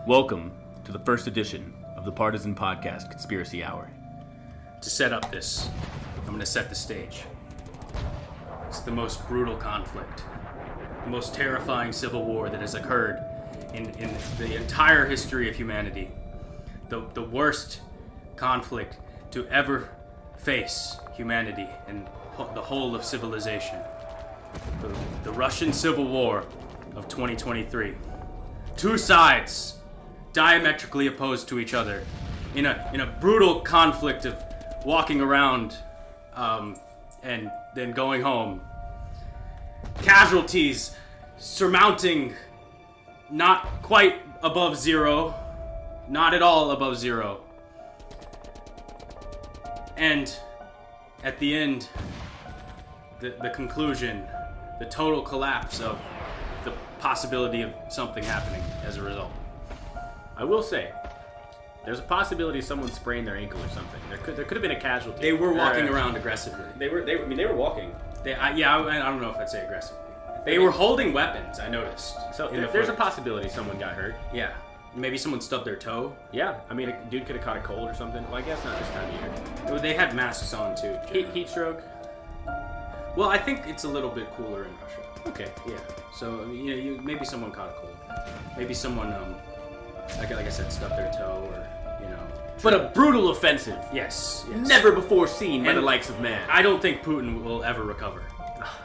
Welcome to the first edition of the Partisan Podcast Conspiracy Hour. To set up this, I'm going to set the stage. It's the most brutal conflict, the most terrifying civil war that has occurred in the entire history of humanity. The worst conflict to ever face humanity and the whole of civilization. The Russian Civil War of 2023. Two sides diametrically opposed to each other in a brutal conflict of walking around and then going home. Casualties surmounting not quite above zero, not at all above zero. And at the end, the conclusion, the total collapse of the possibility of something happening as a result. I will say, there's a possibility someone sprained their ankle or something. There could have been a casualty. They were walking around aggressively. They were walking. I don't know if I'd say aggressively. They were holding weapons, I noticed. So there's a possibility someone got hurt. Yeah. Maybe someone stubbed their toe. Yeah. I mean, a dude could have caught a cold or something. Well, I guess not this time of year. They had masks on, too. Heat stroke? Well, I think it's a little bit cooler in Russia. Okay. Yeah. So, maybe someone caught a cold. Maybe someone, like I said, stubbed their toe or, But a brutal offensive. Yes. Never before seen by the likes of man. I don't think Putin will ever recover.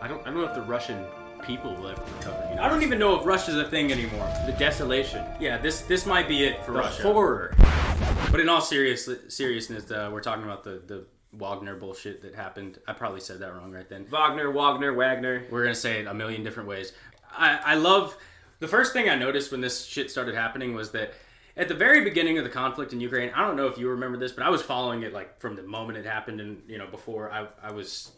I don't know if the Russian people will ever recover. I don't even know if Russia's a thing anymore. The desolation. Yeah, this might be it for Russia. The horror. But in all seriousness, we're talking about the Wagner bullshit that happened. I probably said that wrong right then. Wagner. We're going to say it a million different ways. I love... The first thing I noticed when this shit started happening was that at the very beginning of the conflict in Ukraine, I don't know if you remember this, but I was following it like from the moment it happened, and before I was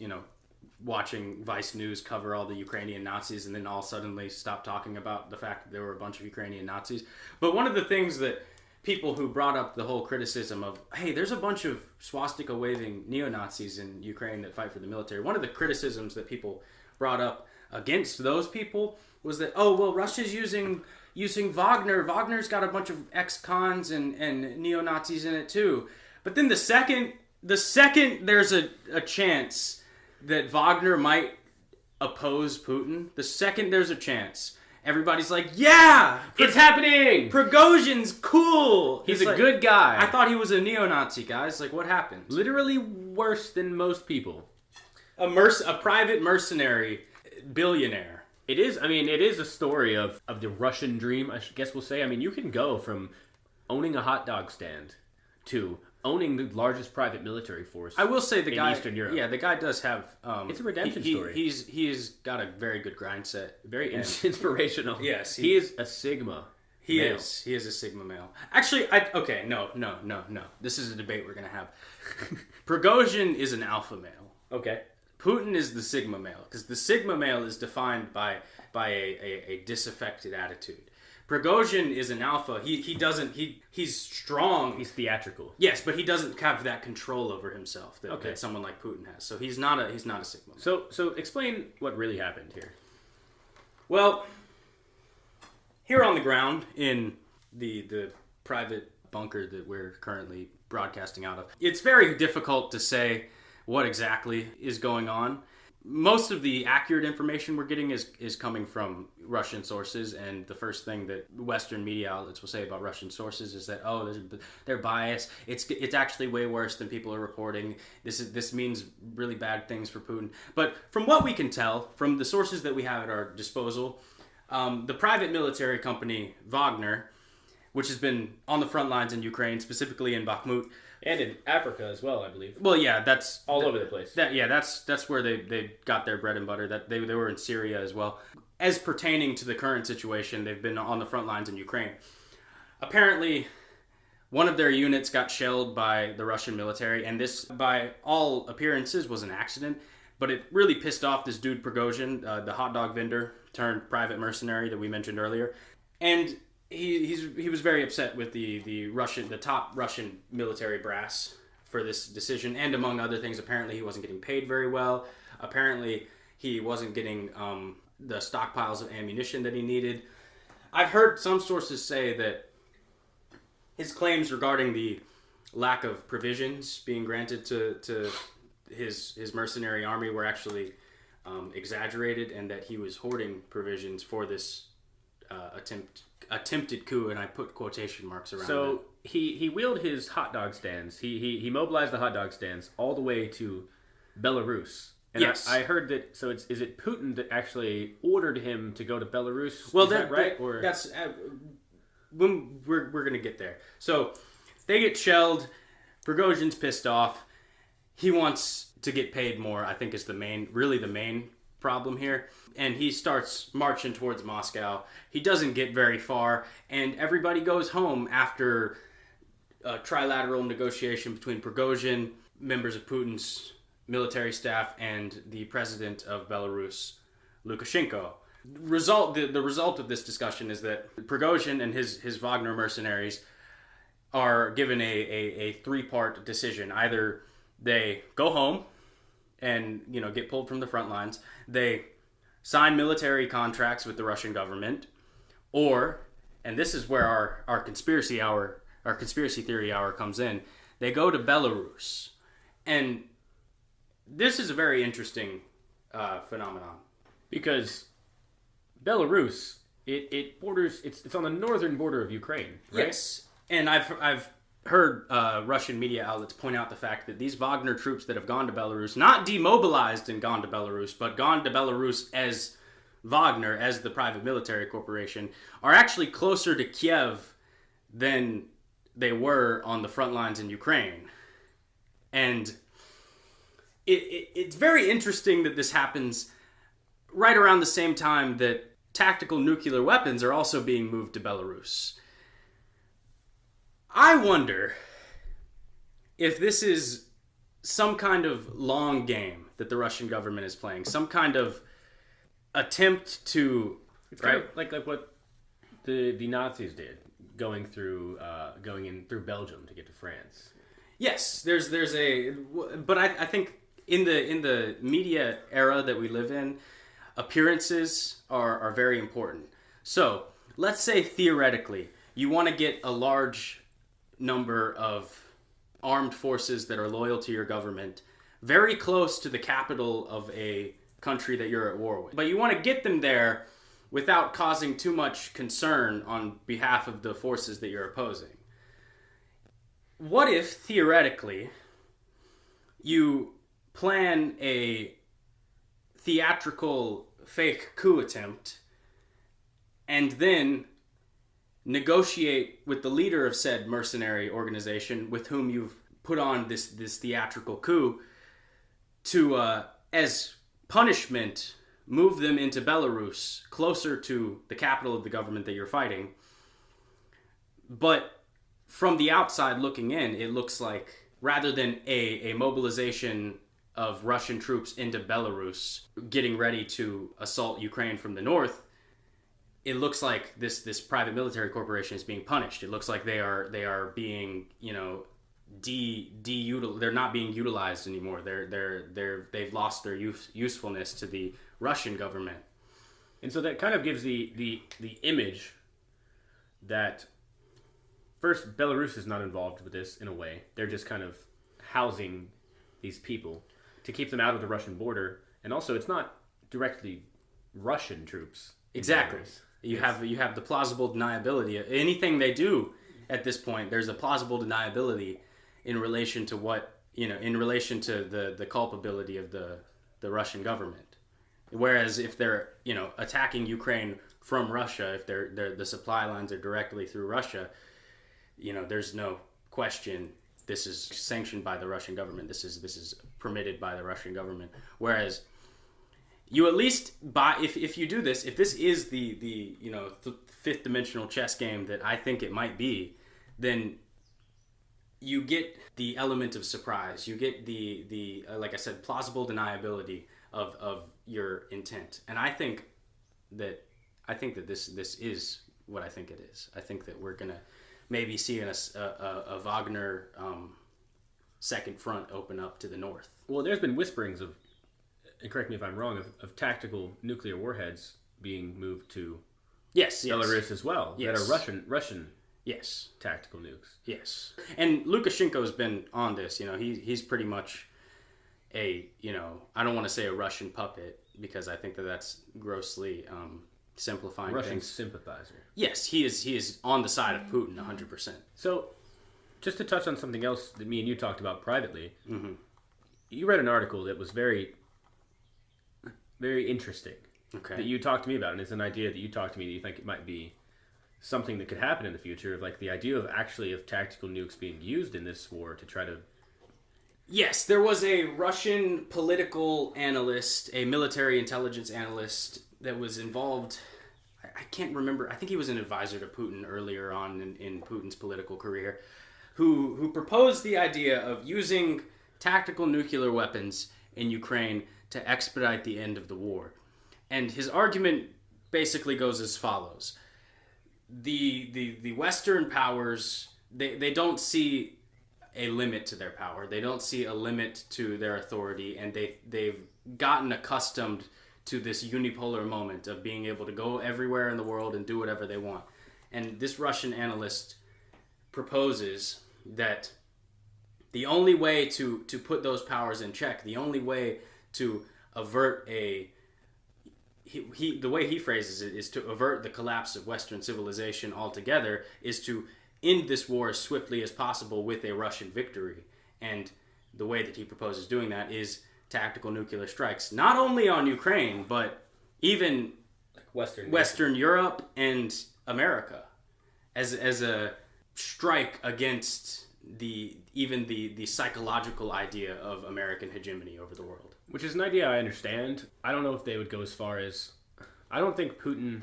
watching Vice News cover all the Ukrainian Nazis, and then all suddenly stopped talking about the fact that there were a bunch of Ukrainian Nazis. But one of the things that people who brought up the whole criticism of, hey, there's a bunch of swastika waving neo-Nazis in Ukraine that fight for the military. One of the criticisms that people brought up against those people was that, oh, well, Russia's using Wagner. Wagner's got a bunch of ex-cons and neo-Nazis in it too. But then the second there's a chance that Wagner might oppose Putin, the second there's a chance, everybody's like, yeah! It's happening! Prigozhin's cool! He's a good guy. I thought he was a neo-Nazi, guys. Like, what happened? Literally worse than most people. A private mercenary billionaire. It is a story of the Russian dream, I guess we'll say. I mean, you can go from owning a hot dog stand to owning the largest private military force. I will say the guy in Eastern Europe. Yeah, the guy does have. It's a redemption story. He's got a very good grind set. Very inspirational. Yes, he is a Sigma. He male. is. He is a Sigma male. Actually, no. This is a debate we're gonna have. Prigozhin is an alpha male. Okay. Putin is the Sigma male, because the Sigma male is defined by a disaffected attitude. Prigozhin is an alpha. He's strong. He's theatrical. Yes, but he doesn't have that control over himself that someone like Putin has. So he's not a Sigma male. So explain what really happened here. Well, here on the ground in the private bunker that we're currently broadcasting out of, it's very difficult to say what exactly is going on. Most of the accurate information we're getting is coming from Russian sources, and the first thing that Western media outlets will say about Russian sources is that, they're biased. It's actually way worse than people are reporting. This means really bad things for Putin. But from what we can tell, from the sources that we have at our disposal, the private military company Wagner, which has been on the front lines in Ukraine, specifically in Bakhmut, and in Africa as well, I believe. Well, yeah, that's all over the place. That's where they got their bread and butter. That they were in Syria as well. As pertaining to the current situation, they've been on the front lines in Ukraine. Apparently, one of their units got shelled by the Russian military, and this, by all appearances, was an accident. But it really pissed off this dude Prigozhin, the hot dog vendor turned private mercenary that we mentioned earlier, and he was very upset with the top Russian military brass for this decision, and among other things, apparently he wasn't getting paid very well. Apparently he wasn't getting the stockpiles of ammunition that he needed. I've heard some sources say that his claims regarding the lack of provisions being granted to his mercenary army were actually exaggerated, and that he was hoarding provisions for this attempted coup, and I put quotation marks around it. So he wheeled his hot dog stands. He mobilized the hot dog stands all the way to Belarus. And yes, I heard that. So is it Putin that actually ordered him to go to Belarus? Well, is that right? Or that's when we're gonna get there. So they get shelled. Prigozhin's pissed off. He wants to get paid more. I think is the main problem here. And he starts marching towards Moscow. He doesn't get very far, and everybody goes home after a trilateral negotiation between Prigozhin, members of Putin's military staff, and the president of Belarus, Lukashenko. The result of this discussion is that Prigozhin and his Wagner mercenaries are given a three-part decision. Either they go home and get pulled from the front lines, they sign military contracts with the Russian government, or, and this is where our conspiracy theory hour comes in, they go to Belarus. And this is a very interesting phenomenon, because Belarus it borders it's on the northern border of Ukraine, right? Yes, and I've heard Russian media outlets point out the fact that these Wagner troops that have gone to Belarus, not demobilized and gone to Belarus, but gone to Belarus as Wagner, as the private military corporation, are actually closer to Kiev than they were on the front lines in Ukraine. And it's very interesting that this happens right around the same time that tactical nuclear weapons are also being moved to Belarus. I wonder if this is some kind of long game that the Russian government is playing, some kind of attempt to... It's kind of like what the Nazis did, going in through Belgium to get to France. Yes, there's but I think in the media era that we live in, appearances are very important. So let's say theoretically you want to get a large number of armed forces that are loyal to your government very close to the capital of a country that you're at war with, but you want to get them there without causing too much concern on behalf of the forces that you're opposing. What if, theoretically, you plan a theatrical fake coup attempt and then negotiate with the leader of said mercenary organization with whom you've put on this theatrical coup to, as punishment, move them into Belarus, closer to the capital of the government that you're fighting. But from the outside looking in, it looks like, rather than a mobilization of Russian troops into Belarus, getting ready to assault Ukraine from the north, it looks like this private military corporation is being punished. It looks like they are being, they're not being utilized anymore. They've lost their usefulness to the Russian government. And so that kind of gives the image that, first, Belarus is not involved with this in a way. They're just kind of housing these people to keep them out of the Russian border. And also, it's not directly Russian troops. Exactly. You have the plausible deniability. Anything they do at this point, there's a plausible deniability in relation to in relation to the culpability of the Russian government. Whereas if they're, attacking Ukraine from Russia, if the supply lines are directly through Russia, there's no question this is sanctioned by the Russian government. This is permitted by the Russian government. Whereas you at least if you do this, if this is the fifth dimensional chess game that I think it might be, then you get the element of surprise. You get the like I said, plausible deniability of your intent. And I think that this is what I think it is. I think that we're gonna maybe see a Wagner second front open up to the north. Well, there's been whisperings of, and correct me if I'm wrong, of tactical nuclear warheads being moved to Belarus as well. Yes. That are Russian Yes. tactical nukes. Yes. And Lukashenko's been on this. He's pretty much a, I don't want to say a Russian puppet because I think that's grossly simplifying Russian things. sympathizer. Yes, he is on the side of Putin 100%. So, just to touch on something else that me and you talked about privately, you read an article that was very, very interesting. Okay. That you talked to me about, and it's an idea that you talked to me that you think it might be something that could happen in the future, of like the idea of tactical nukes being used in this war to try to... Yes, there was a Russian political analyst, a military intelligence analyst that was involved. I can't remember. I think he was an advisor to Putin earlier on in Putin's political career, who proposed the idea of using tactical nuclear weapons in Ukraine to expedite the end of the war. And his argument basically goes as follows. The Western powers, they don't see a limit to their power. They don't see a limit to their authority, and they've gotten accustomed to this unipolar moment of being able to go everywhere in the world and do whatever they want. And this Russian analyst proposes that the only way to put those powers in check, the only way to avert the way he phrases it is to avert the collapse of Western civilization altogether, is to end this war as swiftly as possible with a Russian victory. And the way that he proposes doing that is tactical nuclear strikes, not only on Ukraine, but even Western Europe and America, as a strike against the psychological idea of American hegemony over the world. Which is an idea I understand. I don't know if they would go as far as... I don't think Putin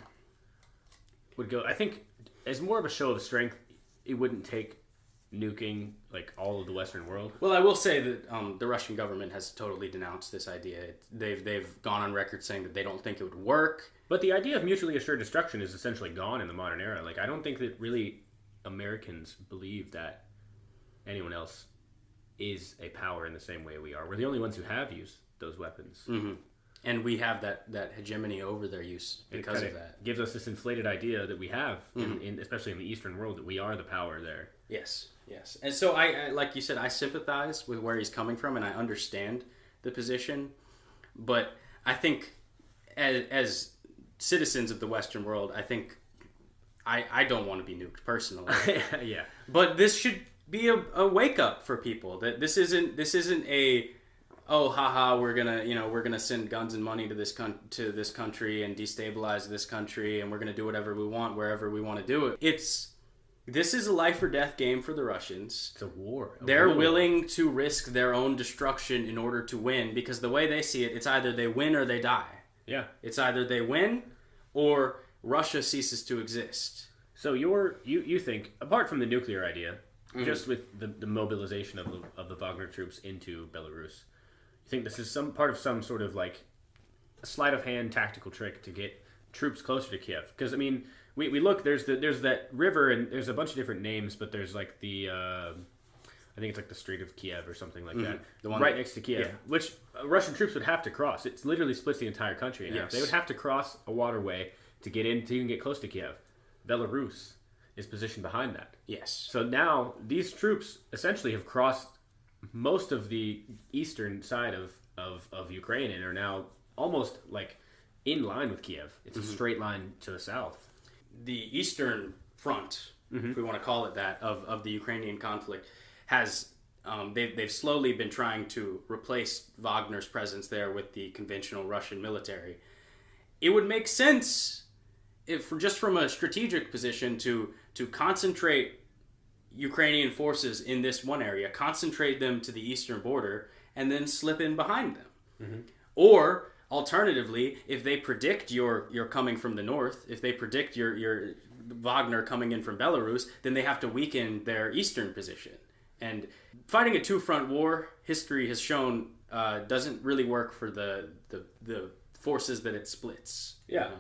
would go... I think as more of a show of strength, it wouldn't take nuking like all of the Western world. Well, I will say that the Russian government has totally denounced this idea. They've gone on record saying that they don't think it would work. But the idea of mutually assured destruction is essentially gone in the modern era. Like, I don't think that really Americans believe that anyone else is a power in the same way we are. We're the only ones who have used those weapons. Mm-hmm. And we have that hegemony over their use because of that. Gives us this inflated idea that we have, especially in the Eastern world, that we are the power there. Yes. And so, I like you said, I sympathize with where he's coming from, and I understand the position. But I think as citizens of the Western world, I think I don't want to be nuked personally. Yeah. But this should be a wake up for people that this isn't a we're gonna send guns and money to this country and destabilize this country, and we're gonna do whatever we want wherever we want to do it. This is a life or death game for the Russians. It's a war. They're willing to risk their own destruction in order to win, because the way they see it, it's either they win or they die. Yeah. It's either they win or Russia ceases to exist. So you think, apart from the nuclear idea, just with the mobilization of the Wagner troops into Belarus, you think this is some part of some sort of like a sleight of hand tactical trick to get troops closer to Kiev? Because I mean, we look, there's that river, and there's a bunch of different names, but there's like the I think it's like the Strait of Kiev or something like that, the one right next to Kiev, which Russian troops would have to cross. It literally splits the entire country in half. They would have to cross a waterway to get in, to even get close to Kiev. Belarus is positioned behind that. Yes. So now these troops essentially have crossed most of the eastern side of Ukraine and are now almost like in line with Kiev. It's a straight line to the south. The Eastern Front, if we want to call it that, of the Ukrainian conflict has they've slowly been trying to replace Wagner's presence there with the conventional Russian military. It would make sense if, just from a strategic position, to concentrate Ukrainian forces in this one area, concentrate them to the eastern border, and then slip in behind them. Or alternatively, if they predict you're coming from the north, if they predict your Wagner coming in from Belarus, then they have to weaken their eastern position. And fighting a two-front war, history has shown, doesn't really work for the forces that it splits. Yeah. You know?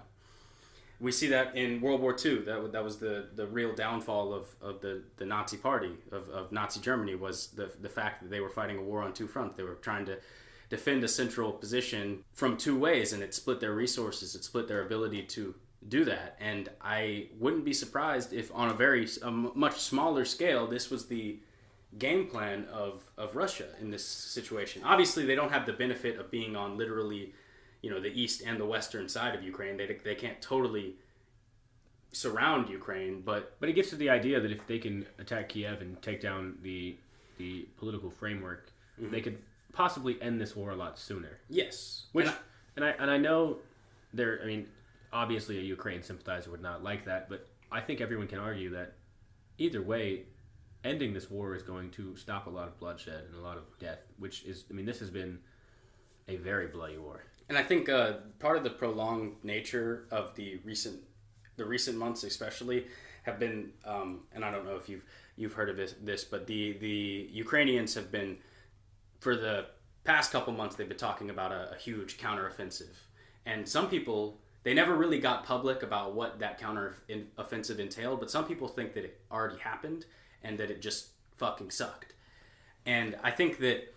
We see that in World War II. That was the real downfall of the Nazi party, of Nazi Germany, was the fact that they were fighting a war on two fronts. They were trying to defend a central position from two ways, and it split their resources. It split their ability to do that. And I wouldn't be surprised if on a much smaller scale, this was the game plan of Russia in this situation. Obviously, they don't have the benefit of being on literally, the east and the western side of Ukraine. They can't totally surround Ukraine, but it gets to the idea that if they can attack Kiev and take down the political framework, they could possibly end this war a lot sooner. Yes, And I know there. I mean, obviously, a Ukraine sympathizer would not like that, but I think everyone can argue that either way, ending this war is going to stop a lot of bloodshed and a lot of death. Which is, I mean, this has been a very bloody war. And I think part of the prolonged nature of the recent months, especially, have been, and I don't know if you've heard of this, but the Ukrainians have been, for the past couple months, they've been talking about a huge counteroffensive. And some people, they never really got public about what that counteroffensive entailed, but some people think that it already happened and that it just fucking sucked. And I think that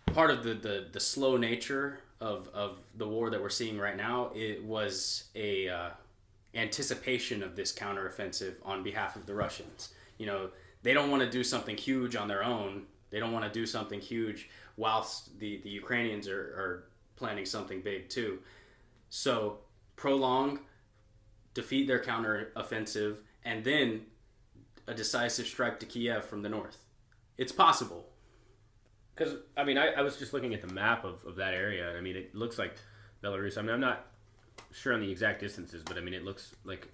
part of the slow nature of the war that we're seeing right now, it was a anticipation of this counteroffensive on behalf of the Russians. They don't want to do something huge on their own. They don't want to do something huge whilst the Ukrainians are planning something big too. So prolong, defeat their counteroffensive, and then a decisive strike to Kiev from the north. It's possible. Because, I mean, I was just looking at the map of that area, and I mean, it looks like Belarus. I mean, I'm not sure on the exact distances, but I mean, it looks like,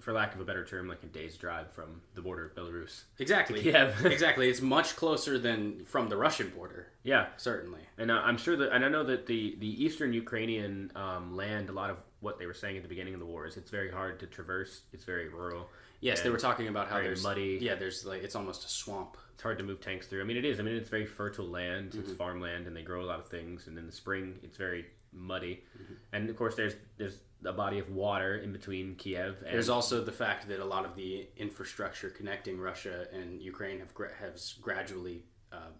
for lack of a better term, like a day's drive from the border of Belarus. Exactly. Yeah. Exactly. It's much closer than from the Russian border. Yeah. Certainly. And I'm sure that, and I know that the eastern Ukrainian land, a lot of what they were saying at the beginning of the war is it's very hard to traverse. It's very rural. Yes, they were talking about how there's muddy. Yeah, there's it's almost a swamp. It's hard to move tanks through. I mean, it is. I mean, it's very fertile land. It's farmland, and they grow a lot of things. And in the spring, it's very muddy. And of course, there's a body of water in between Kiev. And there's also the fact that a lot of the infrastructure connecting Russia and Ukraine has gradually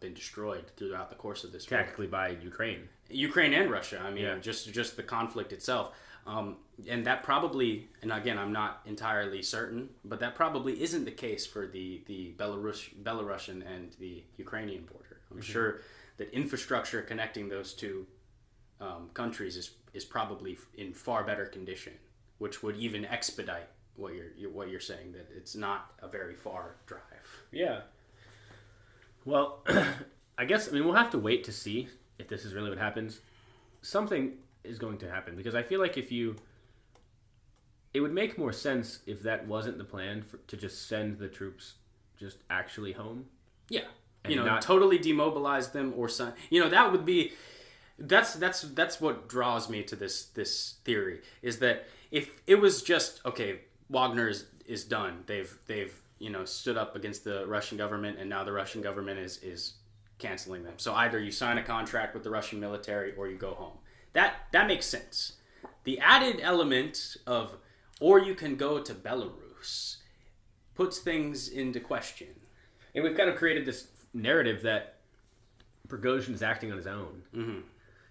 been destroyed throughout the course of this war. Tactically by Ukraine. Ukraine and Russia. I mean, just the conflict itself. And that probably, and again, I'm not entirely certain, but that probably isn't the case for the Belarusian and the Ukrainian border. I'm sure that infrastructure connecting those two countries is probably in far better condition, which would even expedite what you're saying, that it's not a very far drive. Yeah. Well, I guess, I mean, we'll have to wait to see if this is really what happens. Something is going to happen, because I feel like it would make more sense if that wasn't the plan, to just send the troops just actually home. Yeah. And totally demobilize them, or that would be, that's what draws me to this theory, is that if it was just, okay, Wagner is done. They've stood up against the Russian government, and now the Russian government is canceling them. So either you sign a contract with the Russian military or you go home. That makes sense. The added element of, or you can go to Belarus, puts things into question. And we've kind of created this narrative that Prigozhin is acting on his own. Mm-hmm.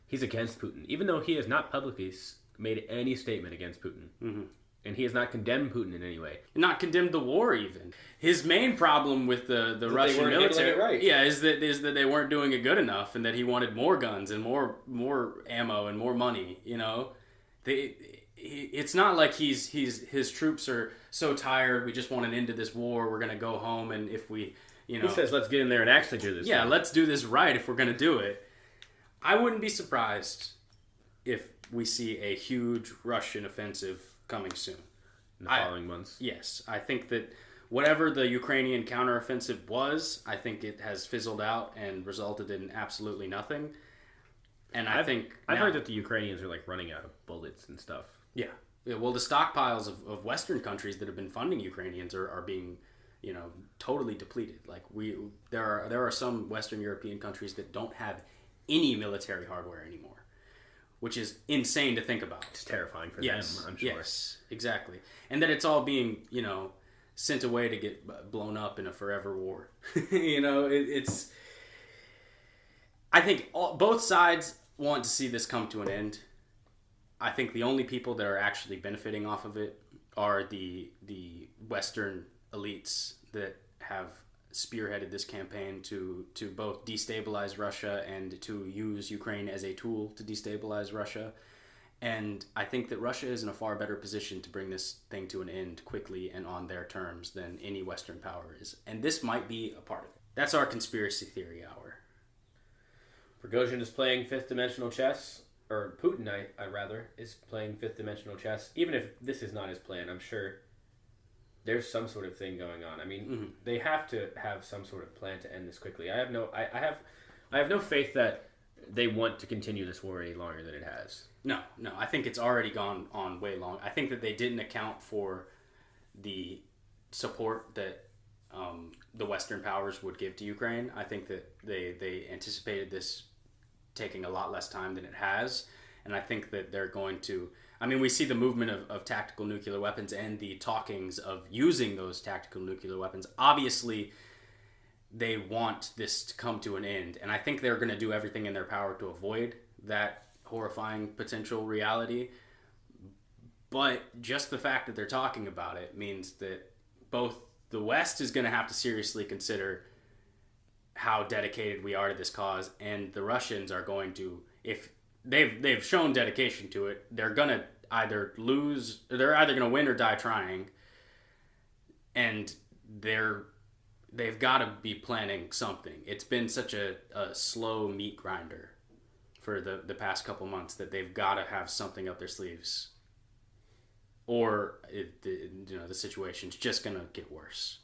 He's against Putin, even though he has not publicly made any statement against Putin. Mm-hmm. And he has not condemned Putin in any way. Not condemned the war even. His main problem with the Russian military, right. is that they weren't doing it good enough, and that he wanted more guns and more ammo and more money. It's not like his troops are so tired. We just want an end to this war. We're gonna go home, and if we, he says, let's get in there and actually do this. Yeah, thing. Let's do this right if we're gonna do it. I wouldn't be surprised if we see a huge Russian offensive coming soon. In the following months. Yes. I think that whatever the Ukrainian counteroffensive was, I think it has fizzled out and resulted in absolutely nothing. And I've heard that the Ukrainians are like running out of bullets and stuff. Yeah. Well, the stockpiles of Western countries that have been funding Ukrainians are being, totally depleted. Like there are some Western European countries that don't have any military hardware anymore, which is insane to think about. It's terrifying for them, I'm sure. Yes, exactly. And that it's all being, sent away to get blown up in a forever war. It's... I think both sides want to see this come to an end. I think the only people that are actually benefiting off of it are the Western elites that have spearheaded this campaign to both destabilize Russia and to use Ukraine as a tool to destabilize Russia. And I think that Russia is in a far better position to bring this thing to an end quickly and on their terms than any Western power is. And this might be a part of it. That's our conspiracy theory hour. Prigozhin is playing fifth dimensional chess, or Putin, I rather, is playing fifth dimensional chess. Even if this is not his plan, I'm sure there's some sort of thing going on. I mean, they have to have some sort of plan to end this quickly. I have no faith that they want to continue this war any longer than it has. No. I think it's already gone on way long. I think that they didn't account for the support that the Western powers would give to Ukraine. I think that they anticipated this taking a lot less time than it has. And I think that they're going to... I mean, we see the movement of tactical nuclear weapons and the talkings of using those tactical nuclear weapons. Obviously, they want this to come to an end. And I think they're going to do everything in their power to avoid that horrifying potential reality. But just the fact that they're talking about it means that both the West is going to have to seriously consider how dedicated we are to this cause, and the Russians are going to, if they've shown dedication to it, they're going to either going to win or die trying, and they've got to be planning something. It's been such a slow meat grinder for the past couple months that they've got to have something up their sleeves, or the situation's just going to get worse.